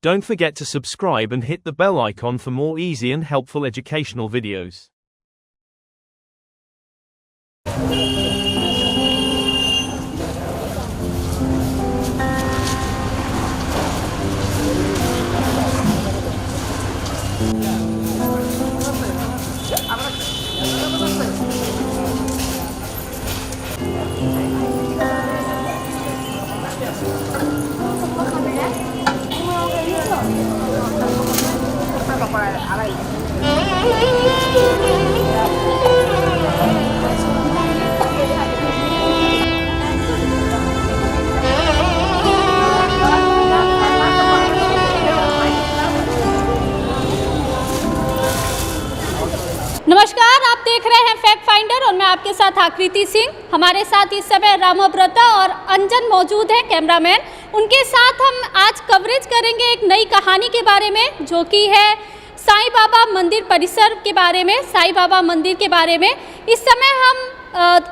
Don't forget to subscribe and hit the bell icon for more easy and helpful educational videos. नमस्कार, आप देख रहे हैं fact finder और मैं आपके साथ आकृति सिंह। हमारे साथ इस समय रामव्रता और अंजन मौजूद हैं, कैमरामैन। उनके साथ हम आज कवरेज करेंगे एक नई कहानी के बारे में, जो कि है साईं बाबा मंदिर परिसर के बारे में, साईं बाबा मंदिर के बारे में। इस समय हम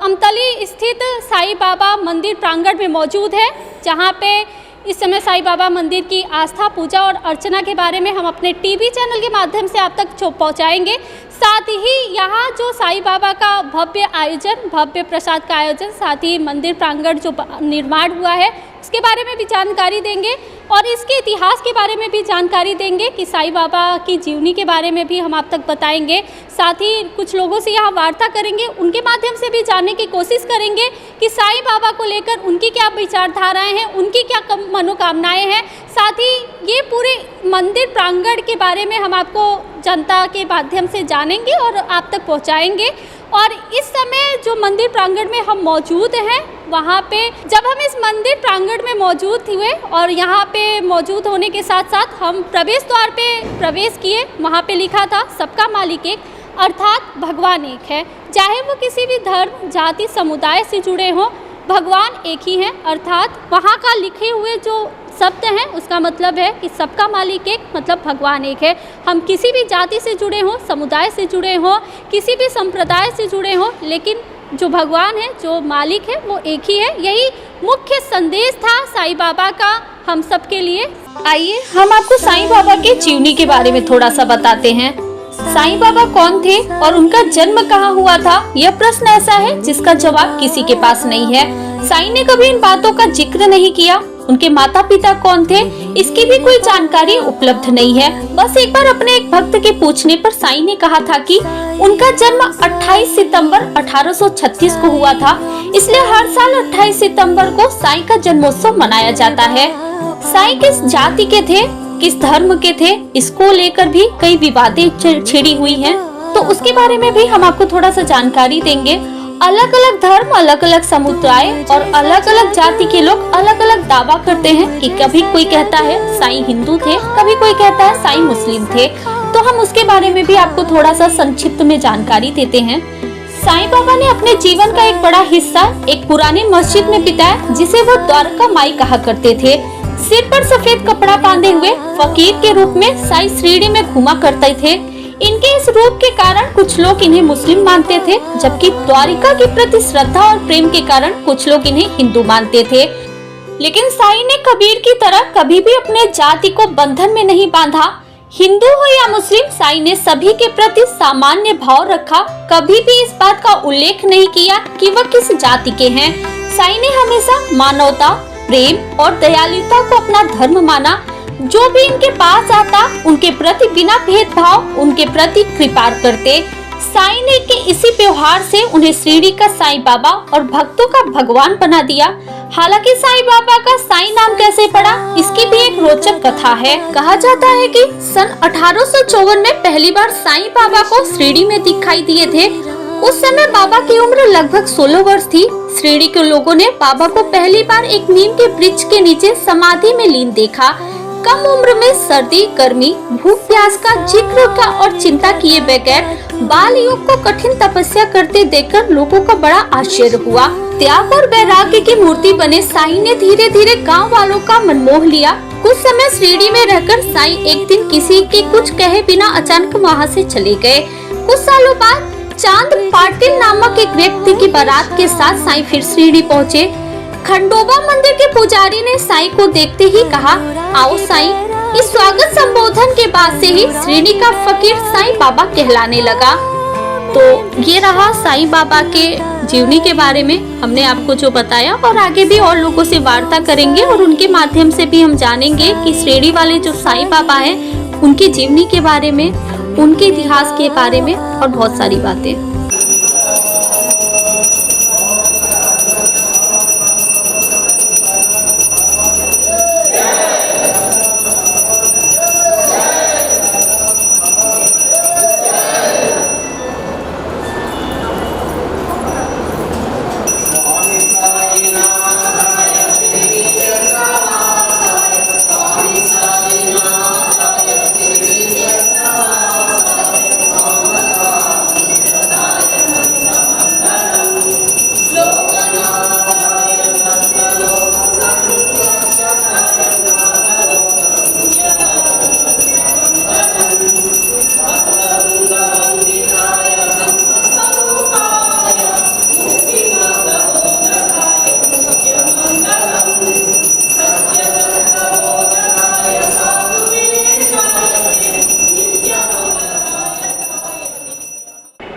अमतली स्थित साईं बाबा मंदिर प्रांगण में मौजूद है, जहाँ पे इस समय साईं बाबा मंदिर की आस्था, पूजा और अर्चना के बारे में हम अपने टीवी चैनल के माध्यम से आप तक पहुँचाएंगे। साथ ही यहाँ जो साईं बाबा का भव्य आयोजन, भव्य प्रसाद का आयोजन, साथ ही मंदिर प्रांगण जो निर्माण हुआ है उसके बारे में भी जानकारी देंगे और इसके इतिहास के बारे में भी जानकारी देंगे कि साईं बाबा की जीवनी के बारे में भी हम आप तक बताएंगे। साथ ही कुछ लोगों से यहाँ वार्ता करेंगे, उनके माध्यम से भी जानने की कोशिश करेंगे कि साईं बाबा को लेकर उनकी क्या विचारधाराएं हैं, उनकी क्या मनोकामनाएं हैं। साथ ही ये पूरे मंदिर प्रांगण के बारे में हम आपको जनता के माध्यम से जानेंगे और आप तक पहुँचाएँगे। और इस समय जो मंदिर प्रांगण में हम मौजूद हैं, वहाँ पे जब हम इस मंदिर प्रांगण में मौजूद हुए और यहाँ पे मौजूद होने के साथ साथ हम प्रवेश द्वार पे प्रवेश किए, वहाँ पे लिखा था सबका मालिक एक, अर्थात भगवान एक है। चाहे वो किसी भी धर्म, जाति, समुदाय से जुड़े हों, भगवान एक ही हैं। अर्थात वहाँ का लिखे हुए जो शब्द हैं उसका मतलब है कि सबका मालिक एक, मतलब भगवान एक है। हम किसी भी जाति से जुड़े हों, समुदाय से जुड़े हों, किसी भी संप्रदाय से जुड़े हों, लेकिन जो भगवान है, जो मालिक है, वो एक ही है। यही मुख्य संदेश था साईं बाबा का हम सब के लिए। आइए हम आपको साईं बाबा के जीवनी के बारे में थोड़ा सा बताते हैं। साईं बाबा कौन थे और उनका जन्म कहाँ हुआ था, यह प्रश्न ऐसा है जिसका जवाब किसी के पास नहीं है। साईं ने कभी इन बातों का जिक्र नहीं किया। उनके माता पिता कौन थे, इसकी भी कोई जानकारी उपलब्ध नहीं है। बस एक बार अपने एक भक्त के पूछने पर साईं ने कहा था कि उनका जन्म 28 सितंबर 1836 को हुआ था, इसलिए हर साल 28 सितंबर को साईं का जन्मोत्सव मनाया जाता है। साईं किस जाति के थे, किस धर्म के थे, इसको लेकर भी कई विवादें छिड़ी हुई हैं, तो उसके बारे में भी हम आपको थोड़ा सा जानकारी देंगे। अलग अलग धर्म, अलग अलग समुदाय और अलग अलग जाति के लोग अलग अलग दावा करते हैं कि कभी कोई कहता है साईं हिंदू थे, कभी कोई कहता है साईं मुस्लिम थे। तो हम उसके बारे में भी आपको थोड़ा सा संक्षिप्त में जानकारी देते हैं। साईं बाबा ने अपने जीवन का एक बड़ा हिस्सा एक पुरानी मस्जिद में बिताया, जिसे वो द्वारका माई कहा करते थे। सिर पर सफेद कपड़ा बांधे हुए फकीर के रूप में साईं शिरडी में घुमा करते थे। इनके इस रूप के कारण कुछ लोग इन्हें मुस्लिम मानते थे, जबकि द्वारिका के प्रति श्रद्धा और प्रेम के कारण कुछ लोग इन्हें हिंदू मानते थे। लेकिन साईं ने कबीर की तरह कभी भी अपने जाति को बंधन में नहीं बांधा। हिंदू हो या मुस्लिम, साईं ने सभी के प्रति सामान्य भाव रखा। कभी भी इस बात का उल्लेख नहीं किया कि वह किस जाति के हैं। साईं ने हमेशा मानवता, प्रेम और दयालुता को अपना धर्म माना। जो भी इनके पास आता, उनके प्रति बिना भेदभाव उनके प्रति कृपा करते। साईं ने के इसी व्यवहार से उन्हें शिरडी का साईं बाबा और भक्तों का भगवान बना दिया। हालांकि साईं बाबा का साईं नाम कैसे पड़ा, इसकी भी एक रोचक कथा है। कहा जाता है कि सन 1854 में पहली बार साईं बाबा को शिरडी में दिखाई दिए थे। उस समय बाबा की उम्र लगभग 16 वर्ष थी। शिरडी के लोगों ने बाबा को पहली बार एक नीम के वृक्ष के नीचे समाधि में लीन देखा। कम उम्र में सर्दी, गर्मी, भूख प्यास का जिक्र का और चिंता किए बगैर बाल युग को कठिन तपस्या करते देखकर लोगों का बड़ा आश्चर्य हुआ। त्याग और वैराग्य की मूर्ति बने साईं ने धीरे धीरे गांव वालों का मन मोह लिया। कुछ समय शिरडी में रहकर साईं एक दिन किसी के कुछ कहे बिना अचानक वहां से चले गए। कुछ सालों बाद चांद पाटिल नामक एक व्यक्ति की बारात के साथ साईं फिर शिरडी पहुँचे। खंडोबा मंदिर के पुजारी ने साईं को देखते ही कहा, आओ साईं, इस स्वागत संशोधन के बाद से ही शिरडी का फकीर साईं बाबा कहलाने लगा। तो ये रहा साईं बाबा के जीवनी के बारे में हमने आपको जो बताया, और आगे भी और लोगों से वार्ता करेंगे और उनके माध्यम से भी हम जानेंगे कि शिरडी वाले जो साईं बाबा हैं उनकी जीवनी के बारे में, उनके इतिहास के बारे में और बहुत सारी बातें।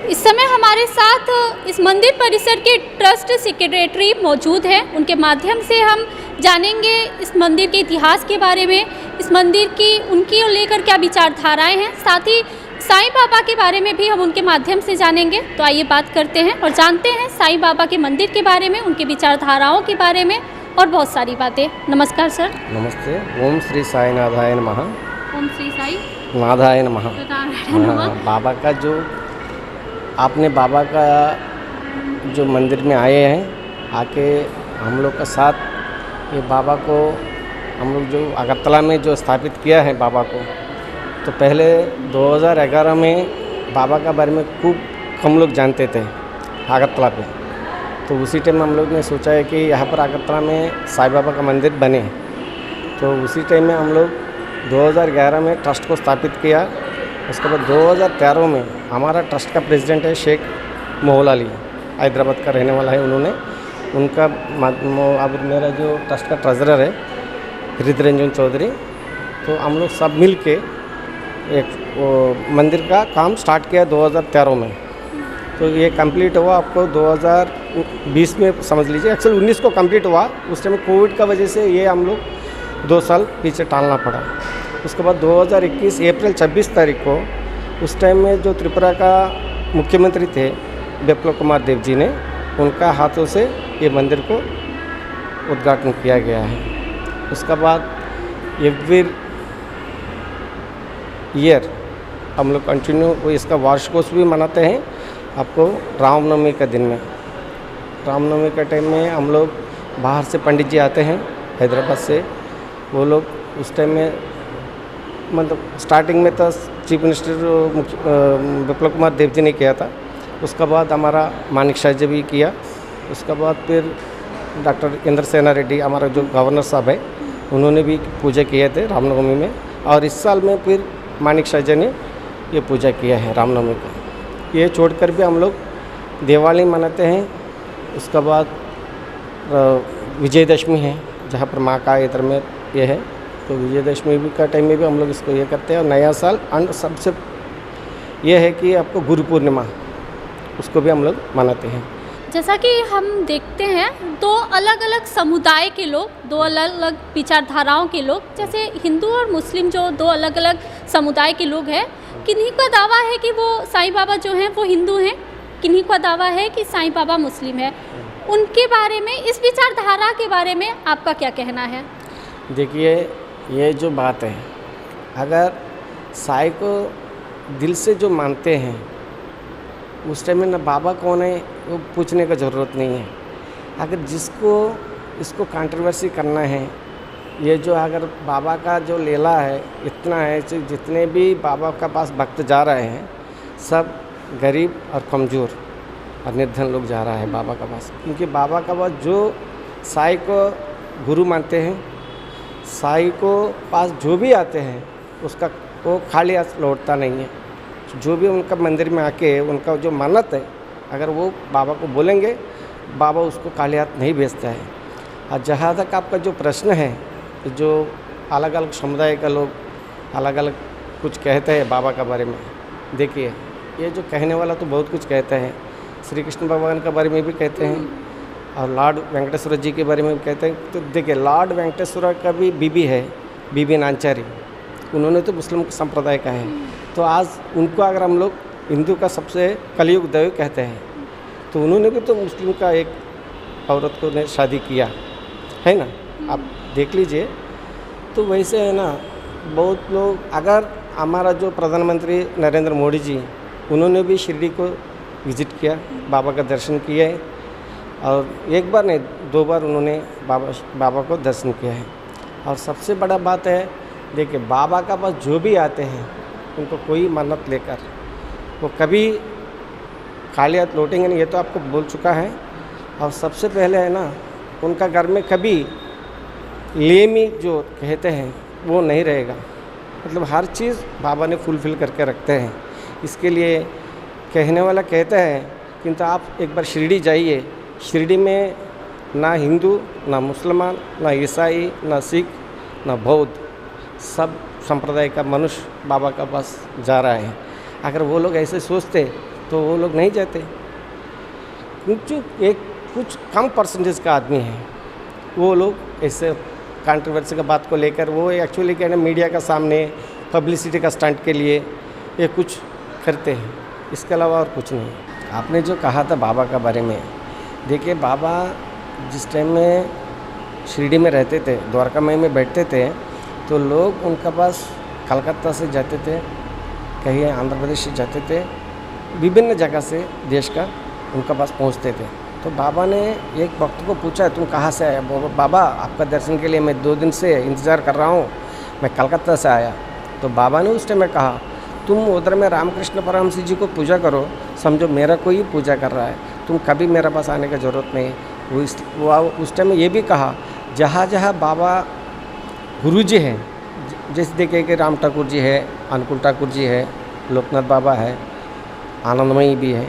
इस समय हमारे साथ इस मंदिर परिसर के ट्रस्ट सेक्रेटरी मौजूद हैं। उनके माध्यम से हम जानेंगे इस मंदिर के इतिहास के बारे में, इस मंदिर की उनकी लेकर क्या विचारधाराएं हैं, साथ ही साईं बाबा के बारे में भी हम उनके माध्यम से जानेंगे। तो आइए बात करते हैं और जानते हैं साईं बाबा के मंदिर के बारे में, उनके विचारधाराओं के बारे में और बहुत सारी बातें। नमस्कार सर। नमस्ते। ओम श्री साईनाथाय नमः। ओम श्री साई नाथाय नमः। बाबा का जो आपने बाबा का जो मंदिर में आए हैं, आके हम लोग का साथ ये बाबा को हम लोग जो अगरतला में जो स्थापित किया है बाबा को, तो पहले 2011 में बाबा का बारे में खूब कम लोग जानते थे अगरतला पे। तो उसी टाइम हम लोग ने सोचा है कि यहाँ पर अगरतला में साईं बाबा का मंदिर बने। तो उसी टाइम में हम लोग 2011 में ट्रस्ट को स्थापित किया। उसके बाद 2013 में हमारा ट्रस्ट का प्रेसिडेंट है शेख मोहल अली, हैदराबाद का रहने वाला है। उन्होंने उनका अब मेरा जो ट्रस्ट का ट्रेजरर है हृदय रंजन चौधरी, तो हम लोग सब मिल के एक मंदिर का काम स्टार्ट किया 2013 में। तो ये कंप्लीट हुआ आपको 2020 में समझ लीजिए, एक्चुअली 19 को कंप्लीट हुआ। उस टाइम कोविड का वजह से ये हम लोग 2 साल पीछे टालना पड़ा। उसके बाद 2021 अप्रैल 26 तारीख को, उस टाइम में जो त्रिपुरा का मुख्यमंत्री थे बिप्लब कुमार देव जी ने, उनका हाथों से ये मंदिर को उद्घाटन किया गया है। उसके बाद एवरी ईयर हम लोग कंटिन्यू इसका वार्षिकोत्सव भी मनाते हैं आपको रामनवमी के दिन में। रामनवमी के टाइम में हम लोग बाहर से पंडित जी आते हैं हैदराबाद से। वो लोग उस टाइम में मतलब स्टार्टिंग में तो चीफ मिनिस्टर बिप्लब कुमार देव जी ने किया था। उसके बाद हमारा मानिक शाह जी भी किया। उसके बाद फिर डॉक्टर इंद्र सेना रेड्डी हमारा जो गवर्नर साहब है, उन्होंने भी पूजा किए थे रामनवमी में। और इस साल में फिर मानिक शाह जी ने ये पूजा किया है रामनवमी का। ये छोड़कर भी हम लोग दिवाली मनाते हैं। उसके बाद विजयदशमी है, जहाँ पर माँ का इधर में ये है। तो विजयदशमी भी का टाइम में भी हम लोग इसको ये करते हैं। और नया साल एंड सबसे ये है कि आपको गुरु पूर्णिमा, उसको भी हम लोग मनाते हैं। जैसा कि हम देखते हैं, दो अलग अलग समुदाय के लोग, दो अलग अलग विचारधाराओं के लोग, जैसे हिंदू और मुस्लिम जो दो अलग अलग समुदाय के लोग हैं, किन्हीं का दावा है कि वो साईं बाबा जो हैं वो हिंदू हैं, किन्हीं का दावा है कि साईं बाबा मुस्लिम है। उनके बारे में, इस विचारधारा के बारे में आपका क्या कहना है? देखिए, ये जो बात है, अगर साईं को दिल से जो मानते हैं, उस टाइम में ना बाबा कौन है वो पूछने का ज़रूरत नहीं है। अगर जिसको इसको कंट्रोवर्सी करना है, ये जो अगर बाबा का जो लीला है इतना है, जितने भी बाबा का पास भक्त जा रहे हैं सब गरीब और कमज़ोर और निर्धन लोग जा रहा है बाबा का पास। क्योंकि बाबा का पास जो साईं को गुरु मानते हैं, साईं को पास जो भी आते हैं उसका वो खाली हाथ लौटता नहीं है। जो भी उनका मंदिर में आके उनका जो मन्नत है, अगर वो बाबा को बोलेंगे, बाबा उसको खाली हाथ नहीं भेजता है। और जहाँ तक आपका जो प्रश्न है, जो अलग अलग समुदाय का लोग अलग अलग कुछ कहते हैं बाबा के बारे में। देखिए, ये जो कहने वाला तो बहुत कुछ कहते हैं, श्री कृष्ण भगवान के बारे में भी कहते हैं और लॉर्ड वेंकटेश्वर जी के बारे में भी कहते हैं। तो देखिए, लॉर्ड वेंकटेश्वर का भी बीबी है, बीबी नांचारी, उन्होंने तो मुस्लिम संप्रदाय का है। तो आज उनको अगर हम लोग हिंदू का सबसे कलयुग दैव कहते हैं, तो उन्होंने भी तो मुस्लिम का एक औरत को ने शादी किया है ना, आप देख लीजिए। तो वैसे है ना, बहुत लोग, अगर हमारा जो प्रधानमंत्री नरेंद्र मोदी जी, उन्होंने भी शिरडी को विज़िट किया, बाबा का दर्शन किया है, और एक बार नहीं 2 बार उन्होंने बाबा को दर्शन किया है। और सबसे बड़ा बात है, देखिए, बाबा का पास जो भी आते हैं उनको कोई मन्नत लेकर वो कभी खाली हाथ लौटेंगे नहीं, ये तो आपको बोल चुका है। और सबसे पहले है ना, उनका घर में कभी लेमी जो कहते हैं वो नहीं रहेगा, मतलब हर चीज़ बाबा ने फुलफ़िल करके रखते हैं। इसके लिए कहने वाला कहता है, किंतु आप एक बार शिरडी जाइए, शिरडी में ना हिंदू, ना मुसलमान, ना ईसाई, ना सिख, ना बौद्ध, सब संप्रदाय का मनुष्य बाबा का पास जा रहा है। अगर वो लोग ऐसे सोचते तो वो लोग नहीं जाते। कुछ कम परसेंटेज का आदमी है, वो लोग ऐसे कंट्रोवर्सी का बात को लेकर वो एक्चुअली क्या है ना, मीडिया का सामने पब्लिसिटी का स्टंट के लिए ये कुछ करते हैं, इसके अलावा और कुछ नहीं। आपने जो कहा था बाबा का बारे में, देखिए, बाबा जिस टाइम में शिरडी में रहते थे, द्वारका माई में बैठते थे, तो लोग उनके पास कलकत्ता से जाते थे, कहीं आंध्र प्रदेश से जाते थे, विभिन्न जगह से देश का उनके पास पहुंचते थे। तो बाबा ने एक भक्त को पूछा, तुम कहाँ से आया? बाबा, आपका दर्शन के लिए मैं 2 दिन से इंतज़ार कर रहा हूँ, मैं कलकत्ता से आया। तो बाबा ने उस टाइम में कहा, तुम उधर में रामकृष्ण परमहंस जी को पूजा करो, समझो मेरा कोई पूजा कर रहा है, तुम कभी मेरे पास आने की ज़रूरत नहीं। वो उस टाइम में ये भी कहा, जहाँ जहाँ बाबा गुरु जी हैं, जैसे देखिए कि राम ठाकुर जी है, अनुकूल ठाकुर जी है, लोकनाथ बाबा है, आनंदमयी भी है,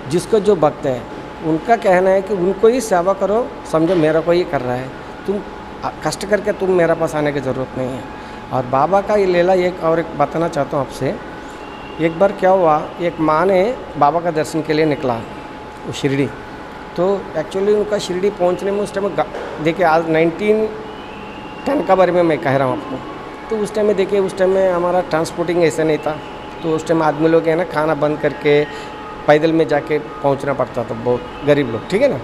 जिसको जो भक्त है उनका कहना है कि उनको ही सेवा करो, समझो मेरा को ही कर रहा है, तुम कष्ट करके तुम मेरे पास आने की ज़रूरत नहीं है। और बाबा का ये लीला एक बताना चाहता हूँ आपसे। एक बार क्या हुआ, एक माँ ने बाबा का दर्शन के लिए निकला वो शिरडी, तो एक्चुअली उनका शिरडी पहुँचने में उस टाइम देखिए, आज 1910 का बारे में मैं कह रहा हूँ आपको। तो उस टाइम में देखिए, उस टाइम में हमारा ट्रांसपोर्टिंग ऐसा नहीं था, तो उस टाइम आदमी लोग है ना, खाना बंद करके पैदल में जाके पहुंचना पड़ता था, बहुत गरीब लोग, ठीक है ना।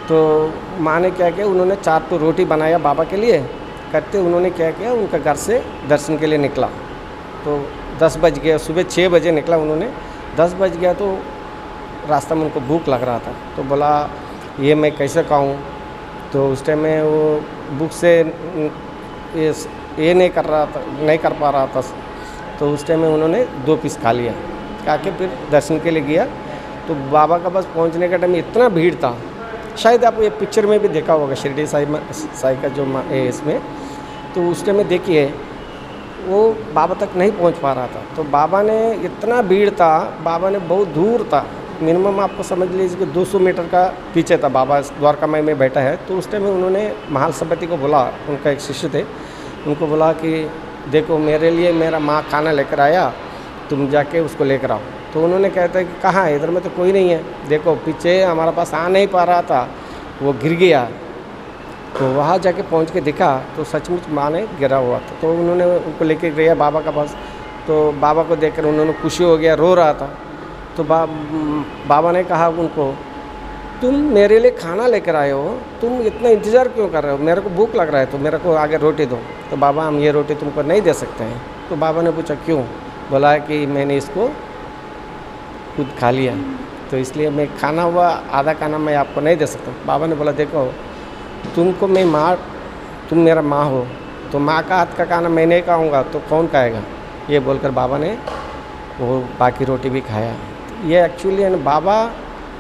तो माँ ने क्या किया, उन्होंने 4 तो रोटी बनाया बाबा के लिए करते, उन्होंने क्या किया, उनका घर से दर्शन के लिए निकला। तो 10 बज गया, सुबह 6 बजे निकला उन्होंने, 10 बज गया तो रास्ता में उनको भूख लग रहा था, तो बोला ये मैं कैसे खाऊं। तो उस टाइम में वो भूख से ये नहीं कर पा रहा था, तो उस टाइम में उन्होंने 2 पीस खा लिया, खा के फिर दर्शन के लिए गया। तो बाबा का पास पहुंचने का टाइम इतना भीड़ था, शायद आप ये पिक्चर में भी देखा होगा शिरडी साई का जो इसमें, तो उस टाइम में देखिए वो बाबा तक नहीं पहुंच पा रहा था। तो बाबा ने इतना भीड़ था, बाबा ने बहुत दूर था, मिनिमम आपको समझ लीजिए कि 200 मीटर का पीछे था, बाबा द्वारका माई में बैठा है। तो उस टाइम में उन्होंने महाल सपति को बोला, उनका एक शिष्य थे, उनको बोला कि देखो मेरे लिए मेरा माँ खाना लेकर आया, तुम जाके उसको लेकर आओ। तो उन्होंने कहता है कि कहाँ है, इधर में तो कोई नहीं है, देखो पीछे हमारे पास आ नहीं पा रहा था, वो गिर गया। तो वहाँ जाके पहुँच के देखा तो सचमुच माँ ने गिरा हुआ था। तो उन्होंने उनको लेके गया बाबा का पास, तो बाबा को देखकर उन्होंने खुशी हो गया, रो रहा था। तो बाबा ने कहा उनको, तुम मेरे लिए खाना लेकर आए हो, तुम इतना इंतज़ार क्यों कर रहे हो, मेरे को भूख लग रहा है, तो मेरे को आगे रोटी दो। तो बाबा हम ये रोटी तुमको नहीं दे सकते हैं। तो बाबा ने पूछा क्यों, बोला कि मैंने इसको खुद खा लिया, तो इसलिए मैं खाना हुआ आधा खाना मैं आपको नहीं दे सकता। बाबा ने बोला देखो तुमको मैं माँ, तुम मेरा माँ हो, तो माँ का हाथ का खाना मैं नहीं खाऊंगा तो कौन खाएगा, ये बोलकर बाबा ने वो बाकी रोटी भी खाया। ये एक्चुअली है ना, बाबा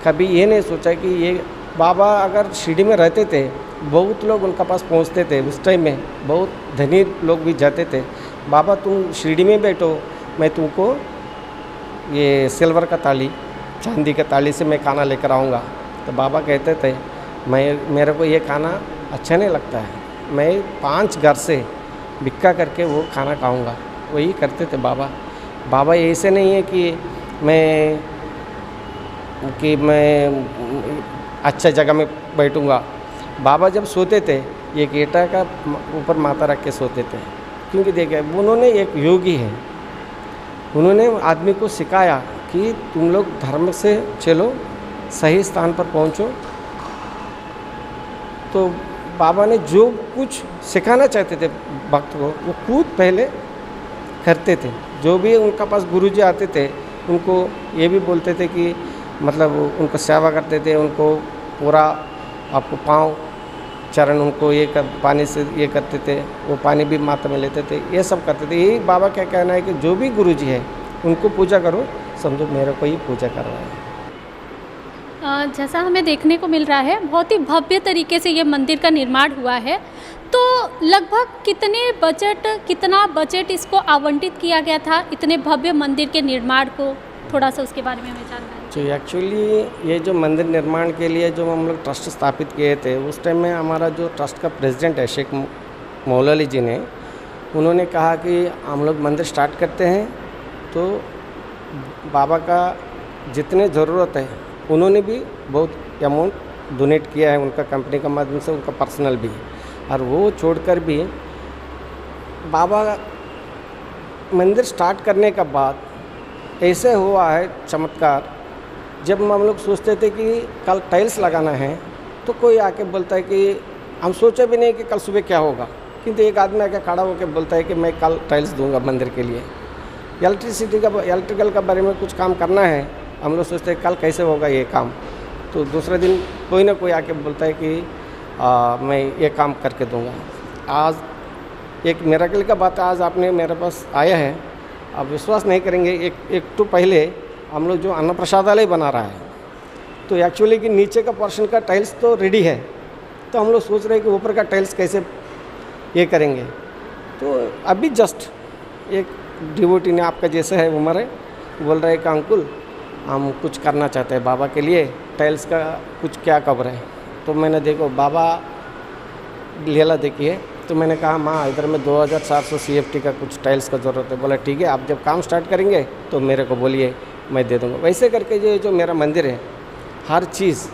कभी ये नहीं सोचा कि ये बाबा अगर शिरडी में रहते थे, बहुत लोग उनका पास पहुंचते थे, उस टाइम में बहुत धनी लोग भी जाते थे, बाबा तुम शिरडी में बैठो, मैं तुमको ये सिल्वर का थाली, चांदी का थाली से मैं खाना लेकर आऊँगा। तो बाबा कहते थे मेरे को ये खाना अच्छा नहीं लगता है, मैं 5 घर से भिक्का करके वो खाना खाऊँगा, वही करते थे बाबा। बाबा ऐसे नहीं है कि मैं अच्छा जगह में बैठूंगा। बाबा जब सोते थे एक ईंटा का ऊपर माथा रख के सोते थे, क्योंकि देखिए उन्होंने एक योगी है, उन्होंने आदमी को सिखाया कि तुम लोग धर्म से चलो, सही स्थान पर पहुंचो। तो बाबा ने जो कुछ सिखाना चाहते थे भक्त को, वो खुद पहले करते थे। जो भी उनका पास गुरुजी आते थे उनको ये भी बोलते थे कि मतलब उनको सेवा करते थे, उनको पूरा आपको पाँव चरण उनको पानी से ये करते थे, वो पानी भी माथा में लेते थे, ये सब करते थे। यही बाबा क्या कहना है कि जो भी गुरुजी है उनको पूजा करो, समझो मेरे को ही पूजा कर रहा है। जैसा हमें देखने को मिल रहा है, बहुत ही भव्य तरीके से ये मंदिर का निर्माण हुआ है। तो लगभग कितना बजट इसको आवंटित किया गया था इतने भव्य मंदिर के निर्माण को? थोड़ा सा उसके बारे में हमें जानना है। तो एक्चुअली ये जो मंदिर निर्माण के लिए जो हम लोग ट्रस्ट स्थापित किए थे, उस टाइम में हमारा जो ट्रस्ट का प्रेसिडेंट है शेख मौला अली जी ने, उन्होंने कहा कि हम लोग मंदिर स्टार्ट करते हैं तो बाबा का जितने ज़रूरत है, उन्होंने भी बहुत अमाउंट डोनेट किया है उनका कंपनी का माध्यम से, उनका पर्सनल भी। और वो छोड़कर भी बाबा मंदिर स्टार्ट करने के बाद ऐसे हुआ है चमत्कार, जब हम लोग सोचते थे कि कल टाइल्स लगाना है तो कोई आके बोलता है कि हम सोचे भी नहीं कि कल सुबह क्या होगा, किंतु एक आदमी आके खड़ा होकर बोलता है कि मैं कल टाइल्स दूंगा मंदिर के लिए। इलेक्ट्रिकल का बारे में कुछ काम करना है, हम लोग सोचते हैं कल कैसे होगा ये काम, तो दूसरे दिन कोई ना कोई आके बोलता है कि मैं ये काम करके दूंगा। आज एक मिरेकल का बात है, आज आपने मेरे पास आया है, आप विश्वास नहीं करेंगे, एक तो पहले हम लोग जो अन्न प्रसादालय बना रहा है, तो एक्चुअली कि नीचे का पोर्शन का टाइल्स तो रेडी है, तो हम लोग सोच रहे हैं कि ऊपर का टाइल्स कैसे ये करेंगे। तो अभी जस्ट एक डिवोटी ने, आपका जैसे है उम्र है, बोल रहे हैं कि अंकुल हम कुछ करना चाहते हैं बाबा के लिए, टाइल्स का कुछ क्या कवर है। तो मैंने देखो बाबा लेला देखिए, तो मैंने कहा माँ इधर में 2400 CFT का कुछ टाइल्स का ज़रूरत है। बोला ठीक है, आप जब काम स्टार्ट करेंगे तो मेरे को बोलिए, मैं दे दूँगा। वैसे करके जो मेरा मंदिर है, हर चीज़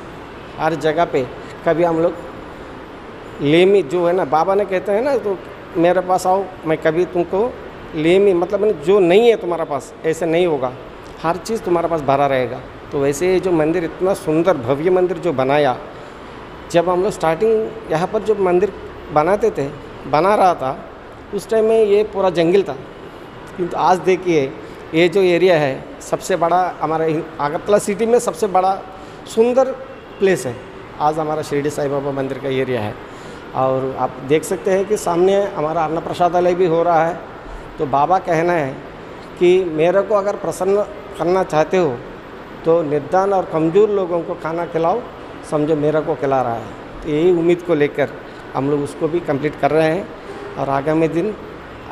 हर जगह पे, कभी हम लोग लेमी जो है ना, बाबा ने कहते हैं ना, तो मेरे पास आओ, मैं कभी तुमको लेमी मतलब जो नहीं है तुम्हारा पास, ऐसे नहीं होगा, हर चीज़ तुम्हारे पास भरा रहेगा। तो वैसे ये जो मंदिर इतना सुंदर भव्य मंदिर जो बनाया, जब हम लोग स्टार्टिंग यहाँ पर जो मंदिर बना रहा था, उस टाइम में ये पूरा जंगल था, किंतु आज देखिए ये जो एरिया है सबसे बड़ा, हमारे अगरतला सिटी में सबसे बड़ा सुंदर प्लेस है आज हमारा शिरडी साईं बाबा मंदिर का एरिया है। और आप देख सकते हैं कि सामने हमारा अन्न प्रसादालय भी हो रहा है। तो बाबा कहना है कि मेरे को अगर प्रसन्न करना चाहते हो तो निर्धन और कमज़ोर लोगों को खाना खिलाओ, समझो मेरे को खिला रहा है। तो यही उम्मीद को लेकर हम लोग उसको भी कंप्लीट कर रहे हैं। और आगामी दिन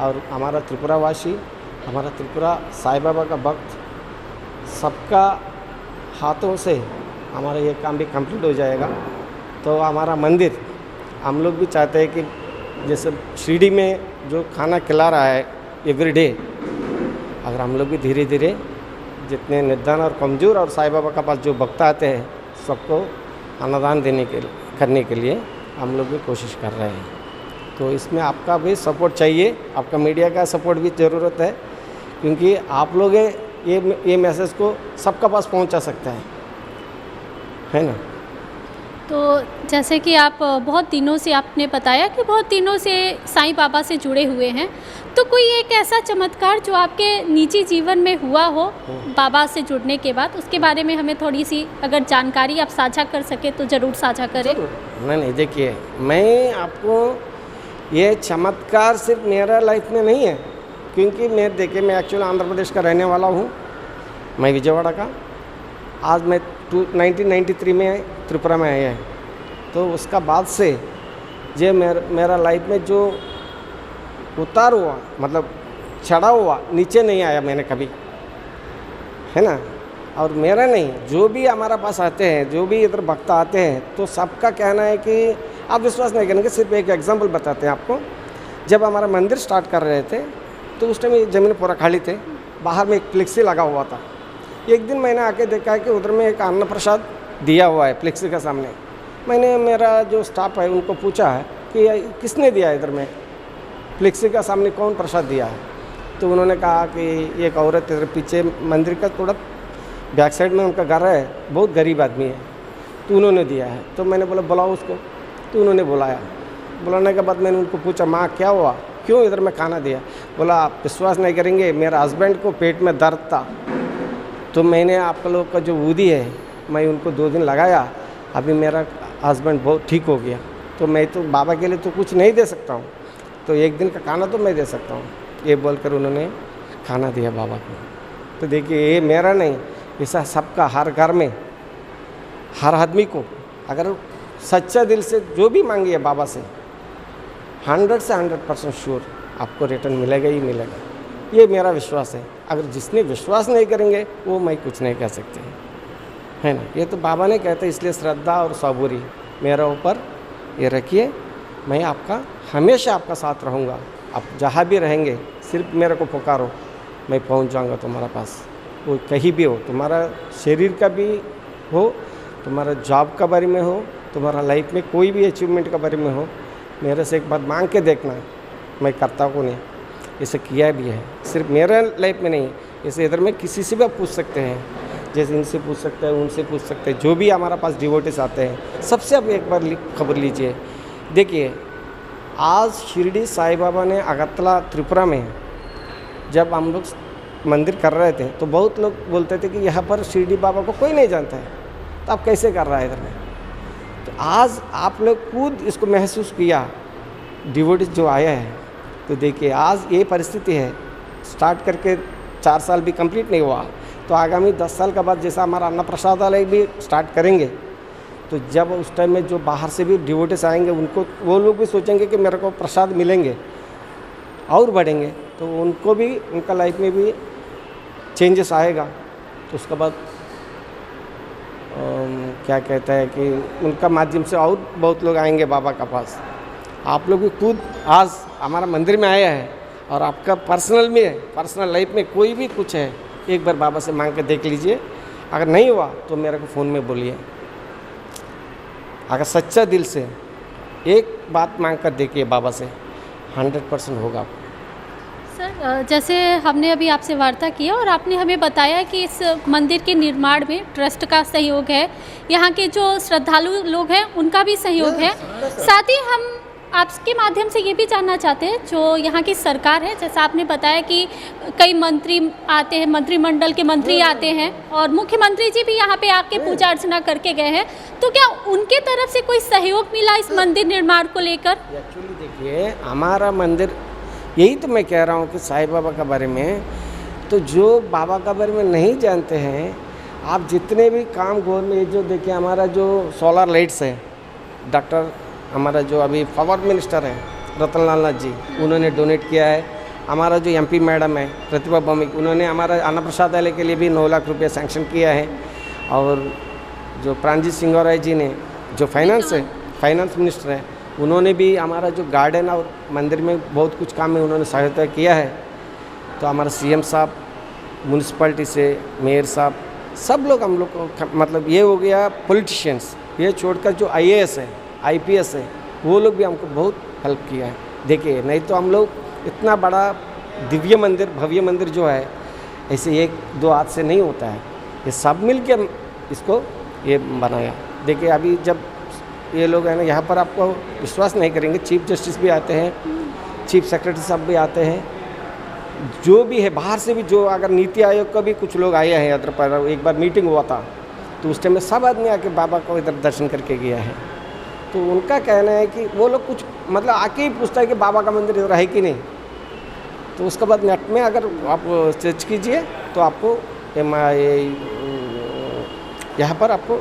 और हमारा त्रिपुरावासी, हमारा त्रिपुरा साईं बाबा का भक्त, सबका हाथों से हमारा ये काम भी कंप्लीट हो जाएगा। तो हमारा मंदिर, हम लोग भी चाहते हैं कि जैसे शिरडी में जो खाना खिला रहा है एवरीडे, अगर हम लोग भी धीरे धीरे जितने निर्धन और कमज़ोर और साईं बाबा का पास जो भक्त आते हैं, सबको अन्नदान करने के लिए हम लोग भी कोशिश कर रहे हैं। तो इसमें आपका भी सपोर्ट चाहिए, आपका मीडिया का सपोर्ट भी ज़रूरत है, क्योंकि आप लोग ये मैसेज को सबका पास पहुंचा सकता है ना। तो जैसे कि आप बहुत दिनों से, आपने बताया कि बहुत दिनों से साईं बाबा से जुड़े हुए हैं, तो कोई एक ऐसा चमत्कार जो आपके निजी जीवन में हुआ हो बाबा से जुड़ने के बाद, उसके बारे में हमें थोड़ी सी अगर जानकारी आप साझा कर सके तो ज़रूर साझा करें। नहीं, देखिए मैं आपको ये चमत्कार सिर्फ मेरा लाइफ में नहीं है, क्योंकि मैं एक्चुअली आंध्र प्रदेश का रहने वाला हूँ, मैं विजयवाड़ा का। आज मैं 1993 में त्रिपुरा में आया है। तो उसका बाद से ये मेरा लाइफ में जो उतार हुआ, मतलब चढ़ा हुआ, नीचे नहीं आया मैंने कभी, है ना। और मेरा नहीं, जो भी हमारा पास आते हैं, जो भी इधर भक्त आते हैं, तो सबका कहना है कि आप विश्वास नहीं करेंगे, सिर्फ एक एग्जांपल बताते हैं आपको। जब हमारा मंदिर स्टार्ट कर रहे थे, तो तो उस टाइम ज़मीन पूरा खाली थे, बाहर में एक फ्लेक्सी लगा हुआ था। एक दिन मैंने आके देखा कि उधर में एक अन्न प्रसाद दिया हुआ है फ्लेक्सी के सामने। मैंने मेरा जो स्टाफ है उनको पूछा है कि किसने दिया इधर में, फ्लेक्सी का सामने कौन प्रसाद दिया है? तो उन्होंने कहा कि एक औरत इधर पीछे मंदिर का थोड़ा बैक साइड में उनका घर है, बहुत गरीब आदमी है, तो उन्होंने दिया है। तो मैंने बोला बुलाओ उसको, तो उन्होंने बुलाया। बुलाने के बाद मैंने उनको पूछा माँ क्या हुआ, क्यों इधर में खाना दिया? बोला आप विश्वास नहीं करेंगे, मेरा हस्बैंड को पेट में दर्द था, तो मैंने आप लोग का जो वूदी है मैं उनको 2 दिन लगाया, अभी मेरा हस्बैंड बहुत ठीक हो गया। तो मैं तो बाबा के लिए तो कुछ नहीं दे सकता हूँ, तो 1 दिन का खाना तो मैं दे सकता हूँ, ये बोलकर उन्होंने खाना दिया बाबा को। तो देखिए ये मेरा नहीं, ऐसा सबका, हर घर में हर आदमी को अगर सच्चा दिल से जो भी मांगिए बाबा से 100 से 100% श्योर आपको रिटर्न मिलेगा ही मिलेगा, ये मेरा विश्वास है। अगर जिसने विश्वास नहीं करेंगे वो मैं कुछ नहीं कह सकते, है ना। ये तो बाबा ने कहते, इसलिए श्रद्धा और सबूरी मेरा ऊपर ये रखिए, मैं आपका हमेशा आपका साथ रहूँगा। आप जहाँ भी रहेंगे सिर्फ मेरे को पुकारो, मैं पहुँच जाऊँगा तुम्हारा पास, वो कहीं भी हो, तुम्हारा शरीर का भी हो, तुम्हारा जॉब का बारे में हो, तुम्हारा लाइफ में कोई भी अचीवमेंट का बारे में हो, मेरे से एक बार मांग के देखना, मैं करता हूँ नहीं, इसे किया भी है। सिर्फ मेरे लाइफ में नहीं, इसे इधर में किसी से भी आप पूछ सकते हैं, जैसे इनसे पूछ सकते हैं, उनसे पूछ सकते हैं, जो भी हमारा पास डिवोटीज आते हैं सबसे आप एक बार खबर लीजिए। देखिए आज शिरडी साईं बाबा ने अगरतला त्रिपुरा में जब हम लोग मंदिर कर रहे थे तो बहुत लोग बोलते थे कि यहाँ पर शिरडी बाबा को कोई नहीं जानता है, तो आप कैसे कर रहा है इधर में? तो आज आप लोग खुद इसको महसूस किया, डिवोटीज जो आया है, तो देखिए आज ये परिस्थिति है। स्टार्ट करके 4 साल भी कंप्लीट नहीं हुआ, तो आगामी 10 साल के बाद जैसा हमारा अन्न प्रसादालय भी स्टार्ट करेंगे, तो जब उस टाइम में जो बाहर से भी डिवोटीज आएंगे उनको, वो लोग भी सोचेंगे कि मेरे को प्रसाद मिलेंगे और बढ़ेंगे, तो उनको भी, उनका लाइफ में भी चेंजेस आएगा। तो उसके बाद क्या कहता है कि उनका माध्यम से और बहुत लोग आएंगे बाबा का पास। आप लोग भी खुद आज हमारा मंदिर में आया है और आपका पर्सनल में, पर्सनल लाइफ में कोई भी कुछ है, एक बार बाबा से मांग के देख लीजिए। अगर नहीं हुआ तो मेरे को फ़ोन में बोलिए। अगर सच्चा दिल से एक बात मांग कर देखिए बाबा से, 100% होगा आपको। सर जैसे हमने अभी आपसे वार्ता किया और आपने हमें बताया कि इस मंदिर के निर्माण में ट्रस्ट का सहयोग है, यहाँ के जो श्रद्धालु लोग हैं उनका भी सहयोग है। साथ ही हम आपके माध्यम से ये भी जानना चाहते हैं, जो यहाँ की सरकार है, जैसा आपने बताया कि कई मंत्री आते हैं, मंत्रिमंडल के मंत्री आते हैं और मुख्यमंत्री जी भी यहाँ पे आके पूजा अर्चना करके गए हैं, तो क्या उनके तरफ से कोई सहयोग मिला इस मंदिर निर्माण को लेकर? एक्चुअली देखिए हमारा मंदिर, यही तो मैं कह रहा हूँ कि साईं बाबा के बारे में, तो जो बाबा के बारे में नहीं जानते हैं, आप जितने भी काम गवर्नमेंट, जो देखिए हमारा जो सोलर लाइट्स है, डॉक्टर हमारा जो अभी पावर मिनिस्टर है रतनलाल नाथ जी, उन्होंने डोनेट किया है। हमारा जो एमपी मैडम है प्रतिभा भौमिक, उन्होंने हमारा अन्न प्रसादालय के लिए भी 9 लाख रुपये सैंक्शन किया है। और जो प्राणजीत सिंह जी ने, जो फाइनेंस मिनिस्टर है, उन्होंने भी हमारा जो गार्डन और मंदिर में बहुत कुछ काम में उन्होंने सहायता किया है। तो हमारा सीएम साहब, म्यूनसिपैलिटी से मेयर साहब, सब लोग हम लोग को, मतलब ये हो गया पॉलिटिशियंस, ये छोड़कर जो IAS है, IPS है, वो लोग भी हमको बहुत हेल्प किया है। देखिए नहीं तो हम लोग इतना बड़ा दिव्य मंदिर, भव्य मंदिर जो है, ऐसे 1-2 हाथ से नहीं होता है, ये सब मिल के इसको ये बनाया। देखिए अभी जब ये लोग हैं ना, यहाँ पर आपको विश्वास नहीं करेंगे, चीफ जस्टिस भी आते हैं, चीफ सेक्रेटरी साहब भी आते हैं, जो भी है बाहर से भी, जो अगर नीति आयोग का भी कुछ लोग आए हैं इधर पर, एक बार मीटिंग हुआ था तो उस टाइम में सब आदमी आके बाबा को इधर दर्शन करके गया है। तो उनका कहना है कि वो लोग कुछ मतलब आके ही पूछता है कि बाबा का मंदिर इधर है कि नहीं। तो उसके बाद नेट में अगर आप सर्च कीजिए तो आपको यहाँ पर आपको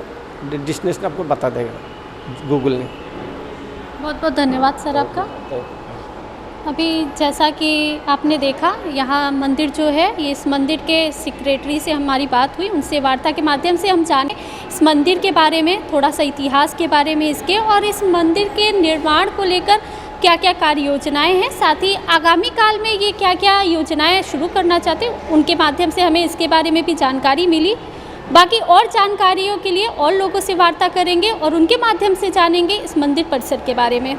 डेस्टिनेशन आपको बता देगा गूगल ने। बहुत बहुत धन्यवाद सर आपका। अभी जैसा कि आपने देखा, यहाँ मंदिर जो है, ये इस मंदिर के सेक्रेटरी से हमारी बात हुई, उनसे वार्ता के माध्यम से हम जाने इस मंदिर के बारे में, थोड़ा सा इतिहास के बारे में इसके, और इस मंदिर के निर्माण को लेकर क्या क्या कार्य योजनाएं हैं, साथ ही आगामी काल में ये क्या क्या योजनाएं शुरू करना चाहते हैं, उनके माध्यम से हमें इसके बारे में भी जानकारी मिली। बाकी और जानकारियों के लिए और लोगों से वार्ता करेंगे और उनके माध्यम से जानेंगे इस मंदिर परिसर के बारे में।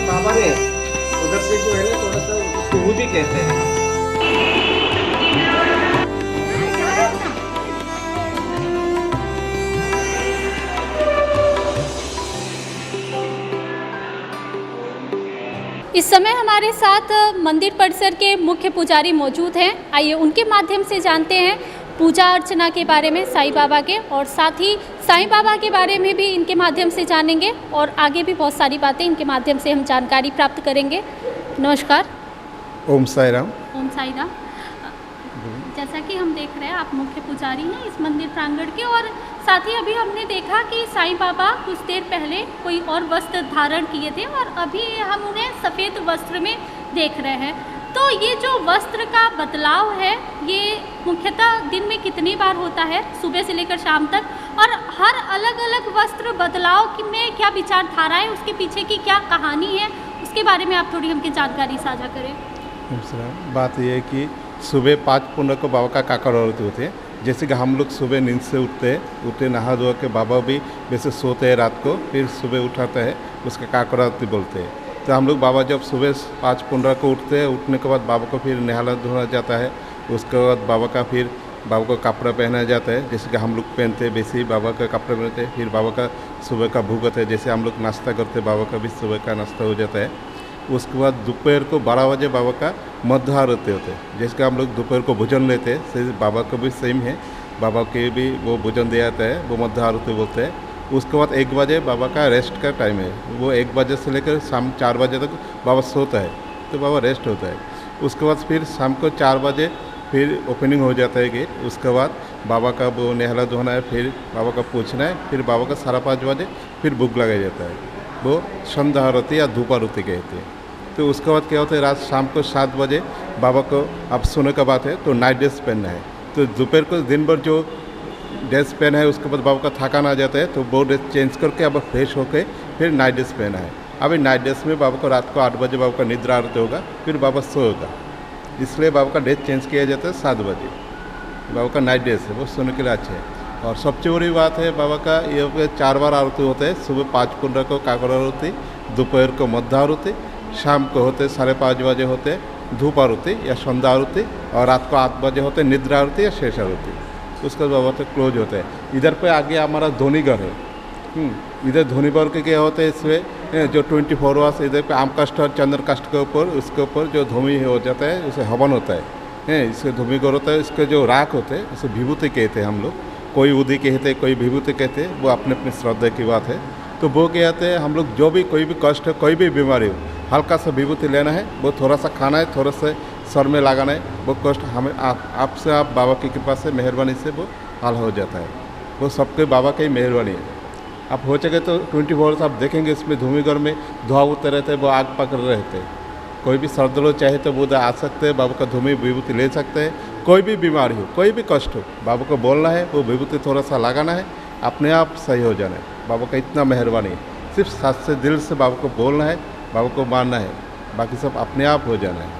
बाबा ने उधर से जो है ना थोड़ा सा उसको विभूति कहते हैं। इस समय हमारे साथ मंदिर परिसर के मुख्य पुजारी मौजूद हैं। आइए उनके माध्यम से जानते हैं पूजा अर्चना के बारे में साईं बाबा के, और साथ ही साईं बाबा के बारे में भी इनके माध्यम से जानेंगे और आगे भी बहुत सारी बातें इनके माध्यम से हम जानकारी प्राप्त करेंगे। नमस्कार। ओम साई राम। ओम साई राम। जैसा कि हम देख रहे हैं आप मुख्य पुजारी हैं इस मंदिर प्रांगण के, और साथ ही अभी हमने देखा कि साईं बाबा कुछ देर पहले कोई और वस्त्र धारण किए थे और अभी हम उन्हें सफ़ेद वस्त्र में देख रहे हैं। तो ये जो वस्त्र का बदलाव है ये मुख्यतः दिन में कितनी बार होता है, सुबह से लेकर शाम तक, और हर अलग अलग वस्त्र बदलाव में क्या विचारधारा है, उसके पीछे की क्या कहानी है, उसके बारे में आप थोड़ी हमकी जानकारी साझा करें। बात यह है कि सुबह 5 पुण्य को बाबा का काकड़ आरती होते हैं। जैसे कि हम लोग सुबह नींद से उठते नहा धोआ के बाबा भी वैसे सोते हैं रात को, फिर सुबह उठाते हैं, उसका काकड़ आरती बोलते हैं। तो हम लोग बाबा जब सुबह 5 पुण्य को उठते हैं, उठने के बाद बाबा को फिर नहाला धोना जाता है। उसके बाद बाबा को कपड़ा पहनाया जाता है, जैसे कि हम लोग पहनते हैं वैसे ही बाबा का कपड़ा पहनते हैं। फिर बाबा का सुबह का भोग होता है, जैसे हम लोग नाश्ता करते हैं बाबा का भी सुबह का नाश्ता हो जाता है। उसके बाद दोपहर को 12 बजे बाबा का मध्य आरती होते हैं, जैसे हम लोग दोपहर को भोजन लेते हैं, से बाबा को भी सेम है, बाबा के भी वो भोजन दिया जाता है, वो मध्य आरती बोलते हैं। उसके बाद 1 बजे बाबा का रेस्ट का टाइम है, वो 1 बजे से लेकर शाम 4 बजे तक बाबा सोता है, तो बाबा रेस्ट होता है। उसके बाद फिर शाम को 4 बजे फिर ओपनिंग हो जाता है गेट। उसके बाद बाबा का वो नहला धोना है, फिर बाबा का पूछना है, फिर बाबा का 5:30 बजे फिर भोग लगाया जाता है, वो संध्या आरती या धूप आरती कहते हैं। तो उसके बाद क्या होता है, रात शाम को 7 बजे बाबा को अब सोने का बात है तो नाइट ड्रेस पहनना है। तो दोपहर को दिन भर जो ड्रेस पहना है उसके बाद बाबा का थकान आ जाता है, तो वो ड्रेस चेंज करके अब फ्रेश होकर फिर नाइट ड्रेस पहना है। अभी नाइट ड्रेस में बाबा को रात को 8 बजे बाबा का निद्रा आरती होगा, फिर बाबा सोएगा, इसलिए बाबा का ड्रेस चेंज किया जाता है 7 बजे। बाबा का नाइट ड्रेस है वो सोने के लिए अच्छा है। और सबसे बड़ी बात है बाबा का ये 4 बार आरती होता है। सुबह 5 पुण्य को काकड़ आरती, दोपहर को मध्य आरती, शाम को होते 5:30 बजे होते धूप आरती या संध्या आरती, और रात को 8 बजे होते निद्रा आरती या शेष आरती। उसका बाबा तो क्लोज होता है। इधर पे आगे हमारा धोनीगढ़ है। इधर धोनीगढ़ के क्या होते हैं, इसमें जो 24 आवर्स इधर पे आम काष्ठ और चंद्र काष्ठ के ऊपर उसके ऊपर जो धूमि हो जाता है उसे हवन होता है, इसके धूमिगढ़ होता है। इसके जो राख होते हैं उसे विभूति कहते हैं हम लोग, कोई उदी कहते हैं, कोई विभूति कहते हैं, वो अपने अपने श्रद्धा की बात है। तो वो क्या कहते हैं, हम लोग जो भी कोई भी कष्ट है, कोई भी बीमारी हो, हल्का सा विभूति लेना है, वो थोड़ा सा खाना है, थोड़ा सा सर में लगाना है, वो कष्ट हमें आपसे आप बाबा की कृपा से मेहरबानी से वो हल हो जाता है। वो सबके बाबा की मेहरबानी है। आप हो सके तो 24 आवर्स आप देखेंगे इसमें धूमिगढ़ में धुआं उठते रहते हैं, वो आग पकड़ रहते हैं। कोई भी श्रद्धालु चाहे तो वो आ सकते हैं, बाबा का धूमि विभूति ले सकते हैं, कोई भी बीमारी हो, कोई भी कष्ट हो, बाबा को बोलना है, वो विभूति थोड़ा सा लगाना है, अपने आप सही हो जाना है। बाबा का इतना मेहरबानी है, सिर्फ साथ से दिल से बाबा को बोलना है, बाबा को मानना है, बाकी सब अपने आप हो जाना है।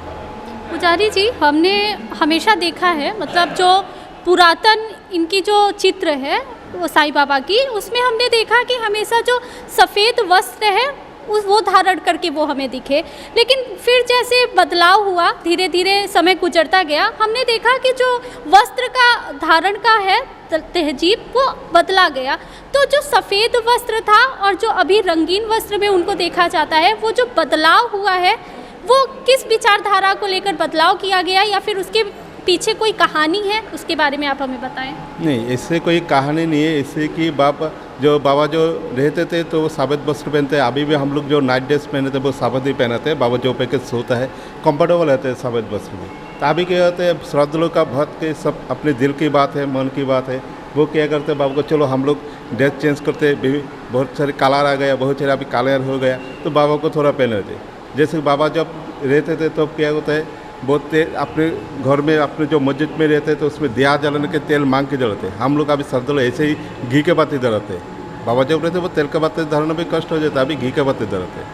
पुजारी जी, हमने हमेशा देखा है, मतलब जो पुरातन इनकी जो चित्र है वो साईं बाबा की, उसमें हमने देखा कि हमेशा जो सफ़ेद वस्त्र है वो धारण करके वो हमें दिखे। लेकिन फिर जैसे बदलाव हुआ, धीरे धीरे समय गुजरता गया, हमने देखा कि जो वस्त्र का धारण का है तहजीब वो बदला गया। तो जो सफ़ेद वस्त्र था और जो अभी रंगीन वस्त्र में उनको देखा जाता है, वो जो बदलाव हुआ है वो किस विचारधारा को लेकर बदलाव किया गया, या फिर उसके पीछे कोई कहानी है, उसके बारे में आप हमें बताएं। नहीं, इससे कोई कहानी नहीं है। इससे कि बाबा जो रहते थे तो वो साबित वस्त्र पहनते हैं। अभी भी हम लोग जो नाइट ड्रेस पहनते हैं वो साबित ही पहनते हैं। बाबा जो पे के सोता है कंफर्टेबल रहते हैं साबित वस्त्र में। तो अभी क्या होते हैं, श्रद्धालु का भक्त के सब अपने दिल की बात है, मन की बात है, वो क्या करते हैं, बाबा को चलो हम लोग ड्रेस चेंज करते हैं, बहुत सारे कलर आ गया, बहुत सारे अभी कलर हो गया, तो बाबा को थोड़ा पहन लेते। जैसे बाबा जब रहते थे तो क्या होता है, बहुत तेल अपने घर में अपने जो मस्जिद में रहते तो उसमें दिया जलाने के तेल मांग के जलाते। हम लोग अभी श्रद्धालु ऐसे ही घी के बाती धराते। बाबा जब रहते वो तेल के बाती धराना भी कष्ट हो जाता, अभी घी के बाती धराते।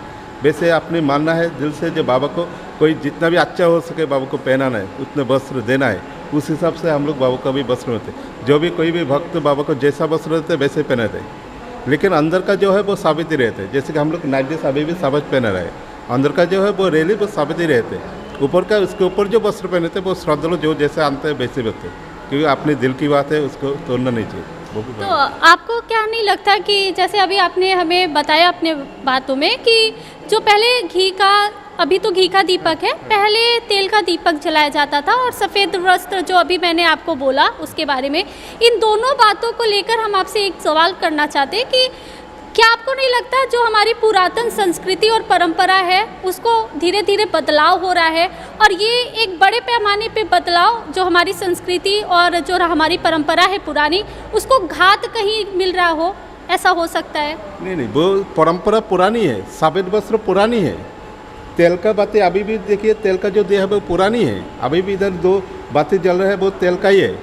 वैसे अपने मानना है दिल से, जो बाबा को कोई जितना भी अच्छा हो सके बाबा को पहनाना है, उतने वस्त्र देना है, उस हिसाब से हम लोग बाबा का भी वस्त्र होते। जो भी कोई भी भक्त बाबा को जैसा वस्त्र रहते वैसे पहनाते, लेकिन अंदर का जो है वो साबित ही रहते। जैसे कि हम लोग नाइट ड्रेस अभी भी साबित पहना रहे, अंदर का जो है वो रेली वो साबित ही रहते। ऊपर का उसके ऊपर जो वस्त्र पहने थे वो श्रद्धालु जो जैसे आनते हैं वैसे बचते, क्योंकि अपने दिल की बात है, उसको तोड़ना नहीं चाहिए। तो आपको क्या नहीं लगता कि जैसे अभी आपने हमें बताया अपने बातों में कि जो पहले घी का, अभी तो घी का दीपक है, पहले तेल का दीपक जलाया जाता था, और सफ़ेद वस्त्र जो अभी मैंने आपको बोला उसके बारे में, इन दोनों बातों को लेकर हम आपसे एक सवाल करना चाहते हैं कि क्या आपको नहीं लगता जो हमारी पुरातन संस्कृति और परंपरा है उसको धीरे धीरे बदलाव हो रहा है, और ये एक बड़े पैमाने पे बदलाव जो हमारी संस्कृति और जो हमारी परंपरा है पुरानी, उसको घात कहीं मिल रहा हो, ऐसा हो सकता है? नहीं, वो परंपरा पुरानी है, सफ़ेद वस्त्र पुरानी है। तेल का बातें अभी भी देखिए, तेल का जो देह है वो पुरानी है। अभी भी इधर 2 बातें जल रहे हैं वो तेल का ही है,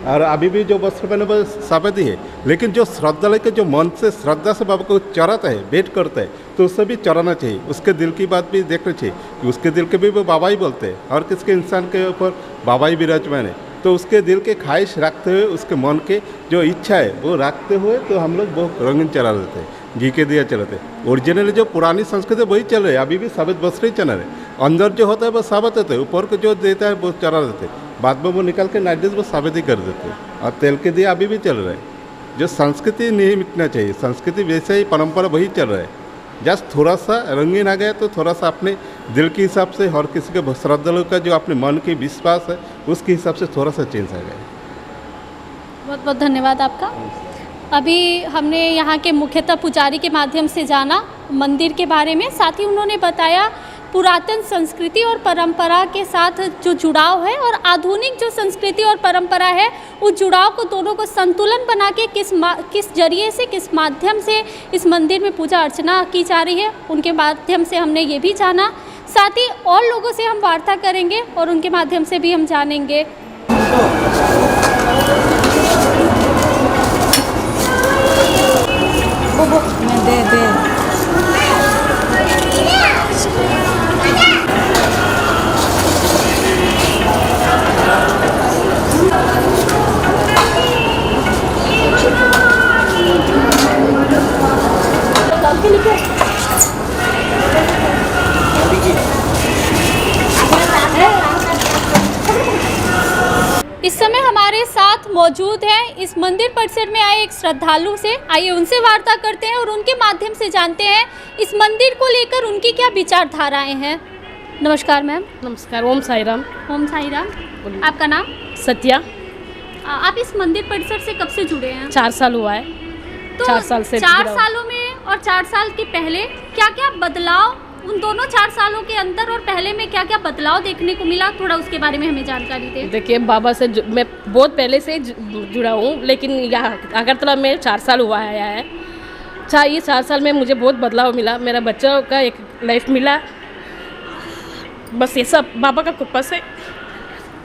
और अभी भी जो वस्त्र पहने वो साबित ही है। लेकिन जो श्रद्धालु के जो मन से श्रद्धा से बाबा को चढ़ाता है, वेट करता है, तो उससे भी चढ़ाना चाहिए। उसके दिल की बात भी देखनी चाहिए कि उसके दिल के भी वो बाबा ही बोलते हैं, और किसके इंसान के ऊपर बाबा ही विराजमान है। तो उसके दिल के ख्वाहिश रखते हुए, उसके मन के जो इच्छा है वो रखते हुए तो हम लोग वो रंगीन चला देते हैं, घी के दिया चलाते। ओरिजिनली जो पुरानी संस्कृति वही चल रही है, अभी भी साबित वस्त्र ही चल रहे हैं। अंदर जो होता है वो साबित होता है, ऊपर को जो देता है वो चढ़ा देते हैं, बाद में वो निकल के नाइट ड्रेस वो साबित ही कर देते हैं। और तेल के दिया अभी भी चल रहा है। जो संस्कृति नहीं मिटना चाहिए, संस्कृति वैसे ही परंपरा वही चल रहा है। जस्ट थोड़ा सा रंगीन आ गया तो थोड़ा सा अपने दिल के हिसाब से, हर किसी के श्रद्धालु का जो अपने मन की विश्वास है उसके हिसाब से थोड़ा सा चेंज आ गया। बहुत बहुत धन्यवाद आपका। अभी हमने यहाँ के मुख्यतः पुजारी के माध्यम से जाना मंदिर के बारे में, साथ ही उन्होंने बताया पुरातन संस्कृति और परंपरा के साथ जो जुड़ाव है और आधुनिक जो संस्कृति और परंपरा है उस जुड़ाव को, दोनों को संतुलन बना के किस जरिए से, किस माध्यम से इस मंदिर में पूजा अर्चना की जा रही है, उनके माध्यम से हमने ये भी जाना। साथ ही और लोगों से हम वार्ता करेंगे और उनके माध्यम से भी हम जानेंगे। इस समय हमारे साथ मौजूद हैं इस मंदिर परिसर में आए एक श्रद्धालु से। आइए उनसे वार्ता करते हैं और उनके माध्यम से जानते हैं इस मंदिर को लेकर उनकी क्या विचारधाराएं हैं। नमस्कार मैम। नमस्कार। ओम साई राम। ओम साई राम। आपका नाम? सत्या। आप इस मंदिर परिसर से कब से जुड़े हैं? 4 साल हुआ है। तो 4 साल से 4 सालों में और 4 साल के पहले क्या क्या बदलाव, उन दोनों 4 सालों के अंदर और पहले में क्या क्या बदलाव देखने को मिला, थोड़ा उसके बारे में हमें जानकारी दें। देखिए, बाबा से मैं बहुत पहले से जुड़ा हूँ, लेकिन यहाँ अगरतला में 4 साल हुआ आया है। ये 4 साल में मुझे बहुत बदलाव मिला, मेरा बच्चा का एक लाइफ मिला। बस ये सब बाबा का कृपा से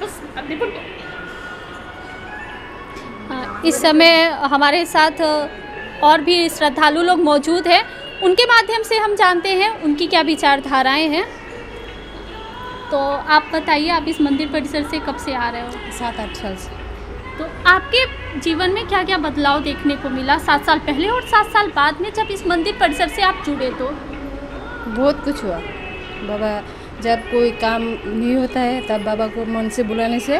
बस अपने पर इस समय हमारे साथ और भी श्रद्धालु लोग मौजूद हैं, उनके माध्यम से हम जानते हैं उनकी क्या विचारधाराएं हैं। तो आप बताइए, आप इस मंदिर परिसर से कब से आ रहे हो? 7-8 साल से। तो आपके जीवन में क्या क्या बदलाव देखने को मिला 7 साल पहले और 7 साल बाद में जब इस मंदिर परिसर से आप जुड़े? तो बहुत कुछ हुआ बाबा। जब कोई काम नहीं होता है तब बाबा को मन से बुलाने से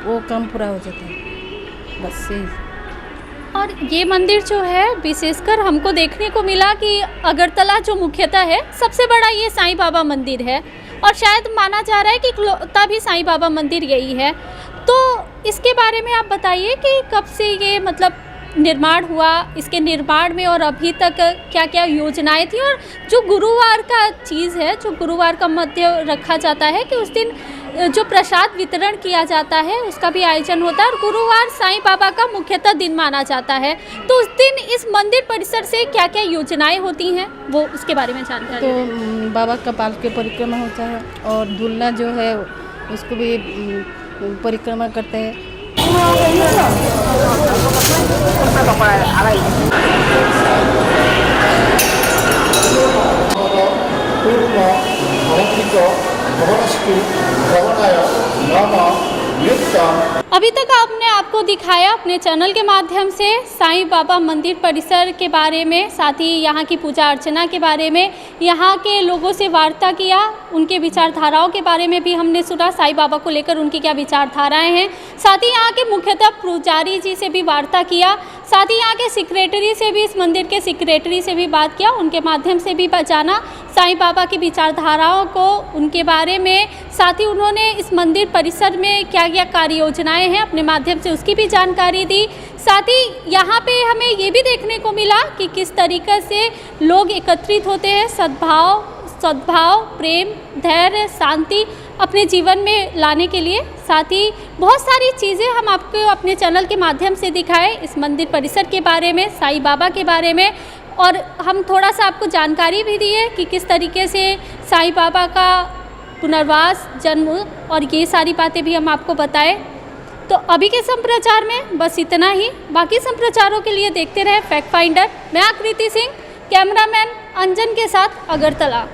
वो काम पूरा हो जाता है, बस यही। और ये मंदिर जो है विशेषकर हमको देखने को मिला कि अगरतला जो मुख्यतः है सबसे बड़ा ये साईं बाबा मंदिर है और शायद माना जा रहा है कि इकलौता भी साईं बाबा मंदिर यही है। तो इसके बारे में आप बताइए कि कब से ये मतलब निर्माण हुआ, इसके निर्माण में और अभी तक क्या क्या योजनाएं थी, और जो गुरुवार का चीज़ है, जो गुरुवार का मध्य रखा जाता है कि उस दिन जो प्रसाद वितरण किया जाता है उसका भी आयोजन होता है और गुरुवार साईं बाबा का मुख्यतः दिन माना जाता है। तो उस दिन इस मंदिर परिसर से क्या क्या योजनाएं होती हैं वो उसके बारे में जानकारी। तो बाबा का पालकी परिक्रमा होता है और दूल्हा जो है उसको भी परिक्रमा करते हैं। अभी तक आपने आपको दिखाया अपने चैनल के माध्यम से साईं बाबा मंदिर परिसर के बारे में, साथ ही यहाँ की पूजा अर्चना के बारे में, यहाँ के लोगों से वार्ता किया, उनके विचारधाराओं के बारे में भी हमने सुना, साईं बाबा को लेकर उनकी क्या विचारधाराएं हैं। साथ ही यहाँ के मुख्यतः पुजारी जी से भी वार्ता किया, साथ ही यहाँ के सेक्रेटरी से भी, इस मंदिर के सेक्रेटरी से भी बात किया, उनके माध्यम से भी जाना साईं बाबा की विचारधाराओं को, उनके बारे में। साथ ही उन्होंने इस मंदिर परिसर में क्या क्या कार्य योजनाएं हैं अपने माध्यम से उसकी भी जानकारी दी। साथ ही यहाँ पे हमें ये भी देखने को मिला कि किस तरीके से लोग एकत्रित होते हैं, सद्भाव, प्रेम, धैर्य, शांति अपने जीवन में लाने के लिए। साथ ही बहुत सारी चीज़ें हम आपको अपने चैनल के माध्यम से दिखाए, इस मंदिर परिसर के बारे में, साईं बाबा के बारे में, और हम थोड़ा सा आपको जानकारी भी दी है कि किस तरीके से साईं बाबा का पुनर्वास, जन्म और ये सारी बातें भी हम आपको बताएं। तो अभी के संप्रचार में बस इतना ही। बाकी संप्रचारों के लिए देखते रहे फैक्ट फाइंडर। मैं आकृति सिंह, कैमरामैन अंजन के साथ अगरतला।